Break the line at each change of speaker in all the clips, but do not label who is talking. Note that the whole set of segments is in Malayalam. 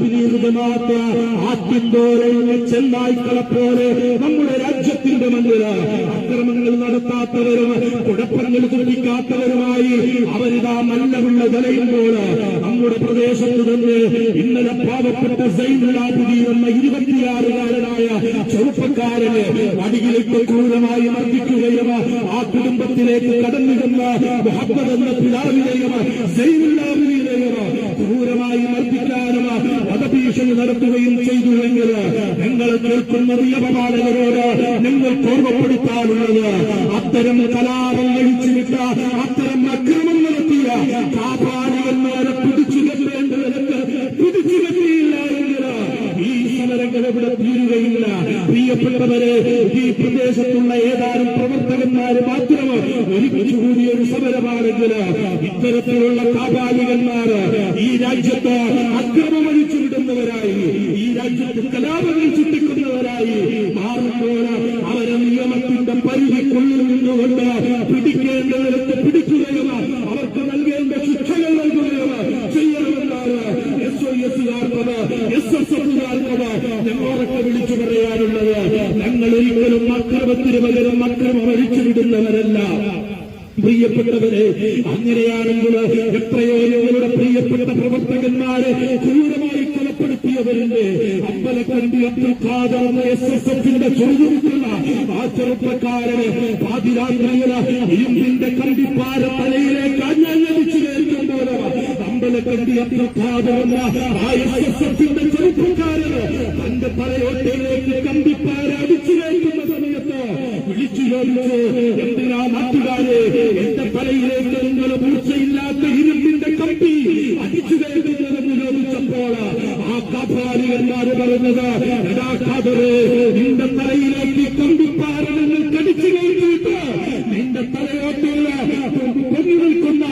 തബ്ലീഗ് ജമാഅത്ത് ആട്ടിൻപോലെ ചെന്നായ്ക്കളെ പോലെ നമ്മുടെ രാജ്യത്തിന്റെ മണ്ണിൽ അക്രമങ്ങൾ നടത്താത്തവരും കുഴപ്പങ്ങൾ സൃഷ്ടിക്കാത്തവരുമായി അവരിതാ നല്ലവുള്ള വിലയുമ്പോൾ നമ്മുടെ പ്രദേശത്ത് തന്നെ ഇന്നലെ പാവപ്പെട്ട സൈനുൽ ആബിദീൻ എന്ന 26-കാരനായ ചെറുപ്പക്കാരനെ വടിയിലിട്ട് ക്രൂരമായി മർദ്ദിക്കുകയും ആ കുടുംബത്തിലേക്ക് കടന്നുവന്ന മുഹമ്മദ് എന്ന പിതാവിനെയും സൈനുൽ ആബിദീനെയും ക്രൂരമായി മർദ്ദിക്കാനും വധഭീഷണി നടത്തുകയും ചെയ്തുവെങ്കിൽ ഞങ്ങൾ കേൾക്കുന്ന നിയമപാലകരോട് നിങ്ങൾ ഓർമ്മപ്പെടുത്താറുള്ളത് അത്തരം കലാപം കഴിച്ചുവിട്ട അത്തരം അക്രമം നടത്തിയ കാപാലികന്മാരെ പിടിച്ചുകെട്ടേണ്ടവർക്ക് പിടിച്ചുകെട്ടിയില്ല എങ്കിൽ ഈ സമരങ്ങൾ ഇവിടെ തീരുകയില്ല. പ്രിയപ്പെട്ടവരെ, ഈ പ്രദേശത്തുള്ള ഏതാനും പ്രവർത്തകന്മാര് മാത്രം ഒരുമിച്ചുകൂടിയ ഒരു സമരമാണെങ്കിൽ ഇത്തരത്തിലുള്ള കാപാലികന്മാർ ഈ രാജ്യത്ത് അക്രമം അഴിച്ചുവിടുന്നവരായി, ഈ രാജ്യത്ത് കലാപങ്ങൾ സൃഷ്ടിക്കുന്നവരായി മാറുമ്പോൾ അവരെ നിയമത്തിന്റെ പരിധിക്കുള്ളിൽ നിന്നുകൊണ്ട് പിടിക്കേണ്ടവർക്ക് പിടിക്കുകയും അവർക്ക് നൽകേണ്ട ശിക്ഷകൾ നൽകുകയും ചെയ്യണമെന്നാണ് SYS-കാർക്കത് SSF-കാർക്കത് ഞങ്ങളൊക്കെ വിളിച്ചു പറയാനുള്ളത്. ഞങ്ങൾ ഒരിക്കലും അക്രമത്തിന് പകരം അക്രമം അഴിച്ചുവിടുന്നവരല്ല. പ്രിയപ്പെട്ടവരെ, അങ്ങനെയാണെങ്കിൽ എത്രയോ ഞങ്ങളുടെ പ്രിയപ്പെട്ട പ്രവർത്തകന്മാരെ ക്രൂരമായി കൊലപ്പെടുത്തിയവരുണ്ട്. അമ്പലക്കണ്ടി അബ്ദുൽ ഖാദർ എന്ന SSF-ന്റെ ചുരുക്കുള്ള ആ ചെറുപ്പക്കാരന് പാതിരാത്രിയിൽ ഇരുമ്പിന്റെ കമ്പിപ്പാര തലയിലേക്ക് അഞ്ഞടിച്ചു കയറ്റുമ്പോൾ അമ്പലക്കണ്ടി അബ്ദുൽ ഖാദർ എന്ന ആ SSF-ന്റെ ചെറുപ്പക്കാരന് തന്റെ തലയോട്ടയിലേക്ക് കമ്പിപ്പാര അടിച്ചു കയറ്റുന്ന സമയത്ത് വിളിച്ചു ചോദിച്ചു, എന്തിനാ നാട്ടുകാരെ എന്റെ തലയിലേക്ക് നിങ്ങൾ മൂർച്ചയില്ലാത്ത ഇരുമ്പിന്റെ കമ്പി അടിച്ചു കയറ്റുന്നതെന്ന് ചോദിച്ചപ്പോൾ ആ കാപാലികന്മാര് പറഞ്ഞത്, എടാ ഖാദറെ, നിന്റെ തലയിലേക്ക് കമ്പിപ്പാര നിങ്ങൾ കടിച്ചു കയറ്റിയിട്ട് നിന്റെ തലയോട്ടിൽ പൊങ്ങി നിൽക്കുന്ന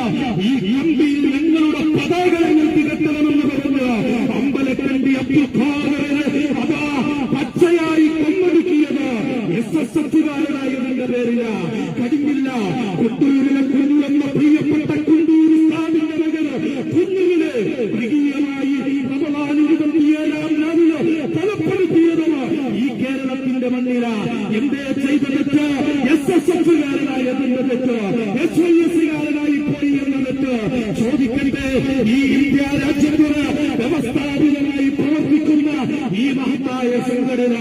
ഈ കമ്പിയിൽ നിങ്ങളുടെ പതാകങ്ങൾ തികട്ടണമെന്ന് പറഞ്ഞ് അമ്പലക്കണ്ടി അബ്ദുൽ ഖാദറിനെ അതാ പച്ചയായി കൊന്നൊടുക്കിയത് SSF-കാരനായതിന്റെ പേരില കഴിഞ്ഞില്ല. കുട്ടൂരിലെ കുഞ്ഞു എന്ന പ്രിയപ്പെട്ട കുണ്ടൂർ സ്ഥാപിന്റെ മകന് കുഞ്ഞുവിനെ മൃഗീയമായി റമളാൻ 27-ാം നാളില് കൊലപ്പെടുത്തിയതും ഈ കേരളത്തിന്റെ മണ്ണില. എന്തേ ചെയ്ത തെറ്റ്? SSF-കാരനായതിന്റെ തെറ്റ്, SYS-കാരനായി പോയി എന്ന തെറ്റ് ചോദിക്കട്ടെ. ഈ ഇന്ത്യ രാജ്യത്തിന് വ്യവസ്ഥാപിതമായി പ്രവർത്തിക്കുന്ന ഈ മഹത്തായ സംഘടന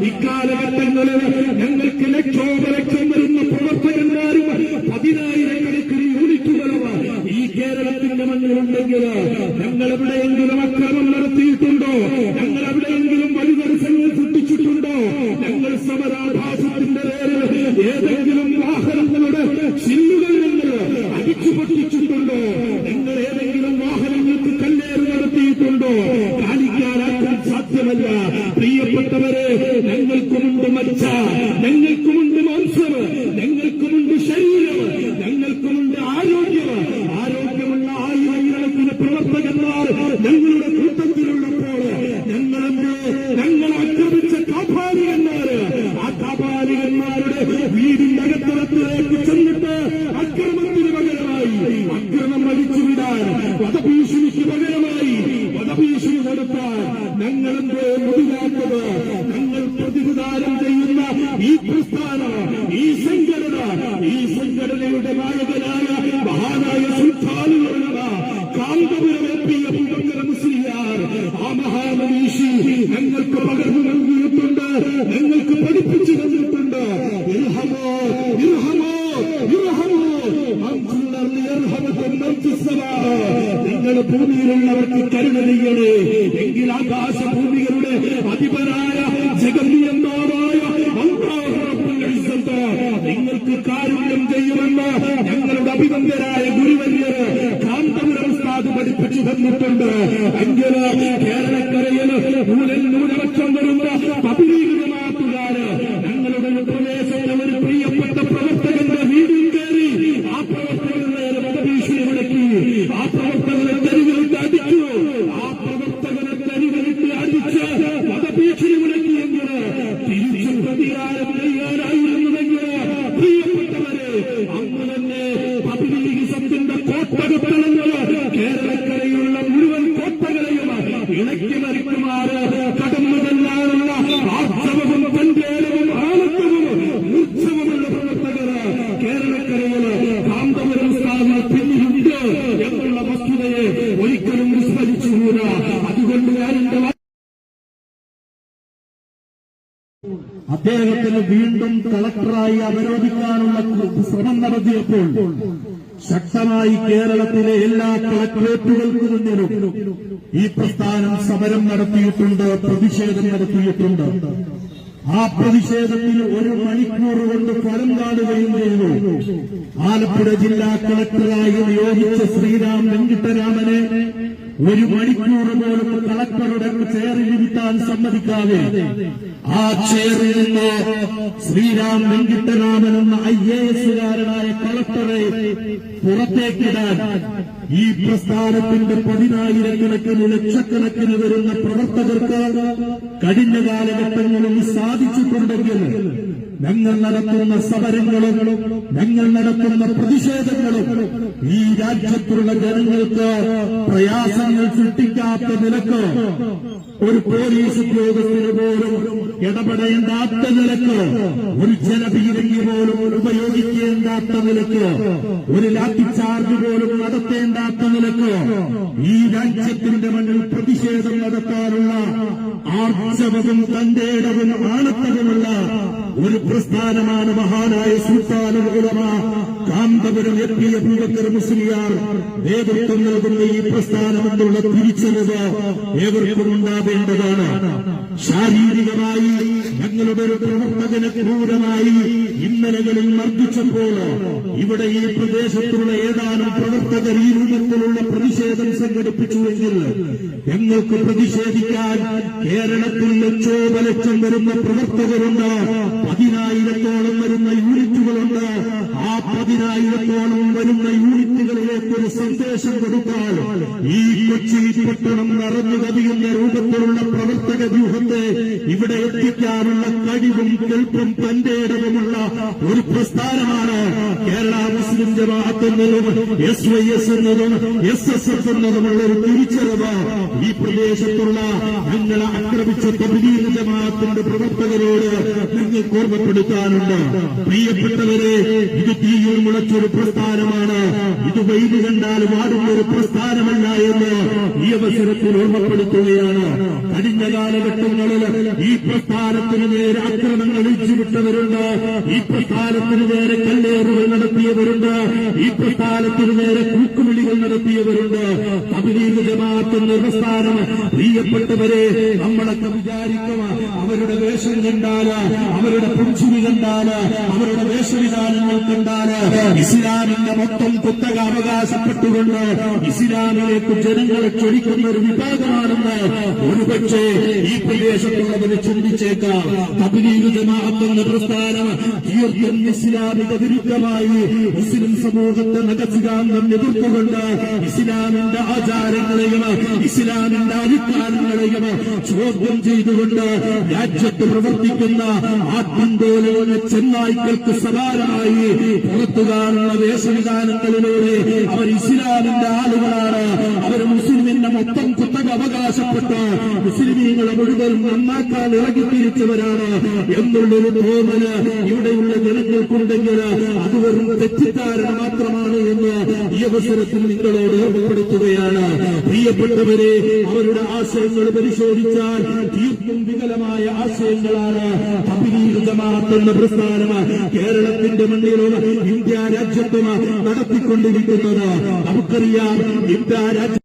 ഇക്കാലഘട്ടങ്ങളിൽ ഞങ്ങൾക്ക് ലക്ഷോപലക്ഷം വരുന്ന പ്രവർത്തകന്മാരും 10,000-കണക്കിന് യൂണിറ്റുകളും ഈ കേരളത്തിന്റെ മണ്ണിലുണ്ടെങ്കിൽ ഞങ്ങൾ എവിടെയെങ്കിലും അക്രമം നടത്തിയിട്ടുണ്ടോ? ഞങ്ങൾ എവിടെയെങ്കിലും വഴിതടസ്സങ്ങൾ സൃഷ്ടിച്ചിട്ടുണ്ടോ? ഞങ്ങൾ സമരാഭാസത്തിന്റെ പേരിൽ ഏതെങ്കിലും വാഹനങ്ങളുടെ ചില്ലുകൾ ഞങ്ങൾ അടിച്ചു പൊട്ടിച്ചിട്ടുണ്ടോ? ഞങ്ങൾ ഏതെങ്കിലും വാഹനങ്ങൾക്ക് കല്ലേറ് നടത്തിയിട്ടുണ്ടോ? കാണിക്കാനാക്കാൻ സാധ്യമല്ല. പ്രിയപ്പെട്ടവരെ, ഞങ്ങൾക്കുമുണ്ട് മജ്ജ, ഞങ്ങൾക്കുമുണ്ട് മാംസം, ഞങ്ങൾക്കുമുണ്ട് ശരീരം, ഞങ്ങൾക്കുമുണ്ട് ആരോഗ്യം. ആരോഗ്യമുള്ള ആയിരക്കണക്കിന് പ്രവർത്തകന്മാർ ഞങ്ങളുടെ കൂട്ടത്തിലുള്ളപ്പോൾ ഞങ്ങൾ ആക്രമിച്ച കാപാലികന്മാര് ആ കാപാലികന്മാരുടെ വീടിന്റെ അകത്തളത്തിലേക്ക് ചെന്നിട്ട് അക്രമത്തിന് പകരമായി അക്രമം അടിച്ചുവിടാൻ, വധഭീഷണിക്ക് പകരമായി വധഭീഷണി നടത്താൻ ഞങ്ങളെന്തേ മുടിവാക്കുന്നത്? ഞങ്ങൾ പ്രതിനിധാനം ചെയ്യുന്ന ഈ പ്രസ്ഥാനം, ഈ സംഘടനയുടെ നായകനായ മഹാനായ സുൽത്താനുകളുള്ള കാന്തപുരം MP അബൂബക്കർ മുസ്ലിയാർ ആ മഹാമനീഷി ഞങ്ങൾക്ക് പകർന്നു നൽകിയിട്ടുണ്ട്, ഞങ്ങൾക്ക് പഠിപ്പിച്ചു തന്നിട്ടുണ്ട്. ഇർഹമോ ഇർഹമോ ഇർഹമോ നിങ്ങൾ ഭൂമിയിലുള്ളവർക്ക് കരുണ ചെയ്യണേ, എങ്കിൽ ആകാശഭൂമികളുടെ അധിപനായ ജഗന്നിയന്താവായ നിങ്ങൾക്ക് കാരുണ്യം ചെയ്യുമെന്ന് ഞങ്ങളുടെ അഭിനന്ദനായ ഗുരുവര്യർ കാന്തപുരം ഉസ്താദ് പഠിപ്പിച്ചു തന്നിട്ടുണ്ട്. എങ്കിൽ കേരളക്കരയിൽ ന്യൂനപക്ഷം വരുന്ന തബ്ലീഗ് ജമാഅത്തുകാര് ഞങ്ങളുടെ പ്രദേശത്തെ ഒരു പ്രിയപ്പെട്ട പ്രവർത്തകന്റെ വീട്ടിൽ കയറി ആ പ്രവർത്തകരുടെ വധഭീഷണി മുടക്കി, ആ പ്രവർത്തകരെ തെരുവിലിട്ട് അടിച്ചു, ആ പ്രവർത്തകരെ തെരുവിലിട്ട് അടിച്ച് വധഭീഷണി മുടക്കിയെങ്കിൽ തിരിച്ചു പ്രതികാരം ചെയ്യാനായിരുന്നുവെങ്കിൽ പ്രിയപ്പെട്ടവരെ അന്ന് തന്നെ തബ്ലീഗിസത്തിന്റെ കോട്ടകത്തളങ്ങൾ കേരളക്കരയിലുള്ള മുഴുവൻ കോട്ടകളെയും മണിക്കുമാര് കടന്നു ചെല്ലാനുള്ള ആർജവവും പഞ്ചേലവും ആനന്ദവും ഉത്സവമുള്ള പ്രവർത്തകര് കേരളക്കരയില് കാന്തപുരം സ്ഥാനം പിന്നിലുണ്ട് എന്നുള്ള വസ്തുതയെ ഒരിക്കലും വിസ്മരിച്ചുകൂടാ. അതുകൊണ്ട് ഞാൻ അദ്ദേഹത്തിന് വീണ്ടും കളക്ടറായി അവരോധിക്കാനുള്ള ശ്രമം നടത്തിയപ്പോൾ ശക്തമായി കേരളത്തിലെ എല്ലാ കളക്ടറേറ്റുകൾക്ക് മുന്നിലും ഈ പ്രസ്ഥാനം സമരം നടത്തിയിട്ടുണ്ട്, പ്രതിഷേധം നടത്തിയിട്ടുണ്ട്. ആ പ്രതിഷേധത്തിൽ 1 മണിക്കൂർ കൊണ്ട് ഫലം കാണുകയും ചെയ്തു. ആലപ്പുഴ ജില്ലാ കളക്ടറായി നിയോഗിച്ച ശ്രീരാം വെങ്കിട്ടരാമനെ 1 മണിക്കൂർ പോലും കളക്ടറുടെ ചെയറിലിരുത്താൻ സമ്മതിക്കാതെ ആ ചെയറിൽ നിന്ന് ശ്രീരാം വെങ്കിട്ടരാമൻ എന്ന IAS-കാരനായ കളക്ടറെ പുറത്തേക്കിടാൻ ഈ പ്രസ്ഥാനത്തിന്റെ 10,000-കണക്കിന് ലക്ഷക്കണക്കിന് വരുന്ന പ്രവർത്തകർക്ക് കഴിഞ്ഞ കാലഘട്ടങ്ങളിൽ സാധിച്ചിട്ടുണ്ടെങ്കിൽ ഞങ്ങൾ നടത്തുന്ന സമരങ്ങളും ഞങ്ങൾ നടത്തുന്ന പ്രതിഷേധങ്ങളും ഈ രാജ്യത്തുള്ള ജനങ്ങൾക്ക് പ്രയാസങ്ങൾ സൃഷ്ടിക്കാത്ത നിലക്ക് ഒരു പോലീസ് ഉദ്യോഗസ്ഥന് പോലും ഇടപെടേണ്ടാത്ത നിലക്ക് ഒരു ജനപീരങ്കി പോലും ഉപയോഗിക്കേണ്ടാത്ത നിലക്ക് ഒരു ലാത്തിച്ചാർജ് പോലും നടത്തേണ്ടാത്ത നിലക്ക് ഈ രാജ്യത്തിന്റെ മണ്ണിൽ പ്രതിഷേധം നടത്താനുള്ള ആർജവവും തന്റേടവും ആണത്തവുമുള്ള ഒരു പ്രസ്ഥാനമാണ് മഹാനായ സുൽത്താനുൽ ഉലമ കാന്തപുരം എ.പി. അബൂബക്കർ മുസ്ലിയാർ നേതൃത്വം നൽകുന്ന ഈ പ്രസ്ഥാനം എന്നുള്ള തിരിച്ചറിവ് ഏവർക്കും ഉണ്ടാവേണ്ടതാണ്. ശാരീരികമായി ഞങ്ങളുടെ ഒരു പ്രവർത്തകനെ ക്രൂരമായി ഇന്നലകളിൽ മർദ്ദിച്ചപ്പോൾ ഇവിടെ ഈ പ്രദേശത്തുള്ള ഏതാനും പ്രവർത്തകർ ഈ രൂപത്തിലുള്ള പ്രതിഷേധം സംഘടിപ്പിച്ചുവെങ്കിൽ ഞങ്ങൾക്ക് പ്രതിഷേധിക്കാൻ കേരളത്തിൽ ലക്ഷോപലക്ഷം വരുന്ന പ്രവർത്തകരുണ്ട്. 10,000-ഓളം വരുന്ന യൂണിറ്റുകളുണ്ട്. ആ 10,000-ഓളം വരുന്ന യൂണിറ്റുകളിലേക്ക് ഒരു സന്ദേശം കൊടുത്താൽ ഈ കൊച്ചി പട്ടണം നിറഞ്ഞു കവിയുന്ന രൂപത്തിലുള്ള പ്രവർത്തക വ്യൂഹത്തെ ഇവിടെ എത്തിക്കാനുള്ള കഴിവും കെൽപ്പും തന്റേടവുമുള്ള ഒരു പ്രസ്ഥാനമാണ് കേരള മുസ്ലിം ജമാഅത്ത് എന്നതും SYS എന്നതും SSF എന്നതുമുള്ള ഒരു തിരിച്ചറിവ് ഈ പ്രദേശത്തുള്ള ഞങ്ങളെ ആക്രമിച്ച തബ്ലീഗ് ജമാഅത്തിന്റെ പ്രവർത്തകരോട് നിങ്ങൾക്ക് ഓർമ്മപ്പെടുത്താനുണ്ട്. പ്രിയപ്പെട്ടവരെ, ഇത് തീയിൽ മുളച്ചൊരു പ്രസ്ഥാനമാണ്. ഇത് വെയിൽ കണ്ടാൽ വാടുന്ന ഒരു പ്രസ്ഥാനമല്ല എന്ന് ഈ അവസരത്തിൽ ഓർമ്മപ്പെടുത്തുകയാണ്. കഴിഞ്ഞ കാലഘട്ടങ്ങളിൽ ഈ പ്രസ്ഥാനത്തിന് നേരെ ആക്രമണങ്ങൾ അഴിച്ചുവിട്ടവരുണ്ട്. ഈ പ്രസ്ഥാനത്തിന് നേരെ കല്ലേറുകൾ നടത്തിയവരുണ്ട്. ഈ പ്രസ്ഥാനത്തിന് നേരെ കൂക്കുവിളികൾ നടത്തിയവരുണ്ട്. തബ്ലീഗ് ജമാഅത്ത് എന്ന പ്രസ്ഥാനം, പ്രിയപ്പെട്ടവരെ, നമ്മളൊക്കെ വിചാരിക്കും അവരുടെ വേഷം കണ്ടാല്, അവരുടെ പുഞ്ചിരി കണ്ടാല്, അവരുടെ വേഷവിധാനങ്ങൾ കണ്ടാല് ഇസ്ലാമിന്റെ മൊത്തം കുത്തക അവകാശപ്പെട്ടുകൊണ്ട് ഇസ്ലാമിലേക്ക് ജനങ്ങളെ ക്ഷണിക്കുന്ന ഒരു വിഭാഗമാണെന്ന് ഒരുപക്ഷെ ഈ പ്രദേശത്തുള്ളവരെ ചിന്തിച്ചേക്കാം. തബ്ലീഗ് ജമാഅത്ത് എന്ന പ്രസ്ഥാനം തീർത്തും ഇസ്ലാമിക വിരുദ്ധമായി മുസ്ലിം സമൂഹത്തെ നഖശിഖാന്തം എതിർത്തുകൊണ്ട് ഇസ്ലാമിന്റെ ആചാരങ്ങളെയും ഇസ്ലാമിന്റെ അധികാരങ്ങളെയും ചോദ്യം ചെയ്തുകൊണ്ട് രാജ്യത്ത് പ്രവർത്തിക്കുന്ന ആത്മന്തോലുള്ള ചെന്നായ്ക്കൾക്ക് സമാനമായി പുറത്തുകാണുന്ന വേഷവിധാനങ്ങളിലൂടെ അവർ ഇസ്ലാമിന്റെ ആളുകളാണ്, അവർ മുസ്ലിമിന്റെ മൊത്തം കുത്തക അവകാശപ്പെട്ട് മുസ്ലിമീങ്ങളെ മുഴുവൻ നന്നാക്കാൻ ഇറങ്ങിത്തിരിച്ചവരാണ് എന്നുള്ളൊരു തോന്നല് ഇവിടെയുള്ള ജനങ്ങൾക്കുണ്ടെങ്കിൽ അത് വെറും തെറ്റിദ്ധാരണ മാത്രമാണ് എന്ന് ഈ അവസരത്തിൽ നിങ്ങളോട് ഓർമ്മപ്പെടുത്തുകയാണ്. പ്രിയപ്പെട്ടവരെ, അവരുടെ ആശയങ്ങൾ പരിശോധിച്ചാൽ തീർത്തും വികലമായ ആശയങ്ങളാണ് തബ്ലീഗ് ജമാഅത്ത് എന്ന പ്രസ്ഥാനം കേരളത്തിന്റെ മണ്ണിലും ഇന്ത്യ രാജ്യത്തും നടത്തിക്കൊണ്ടിരിക്കുന്നത്. നമുക്കറിയാം, ഇന്ത്യ രാജ്യം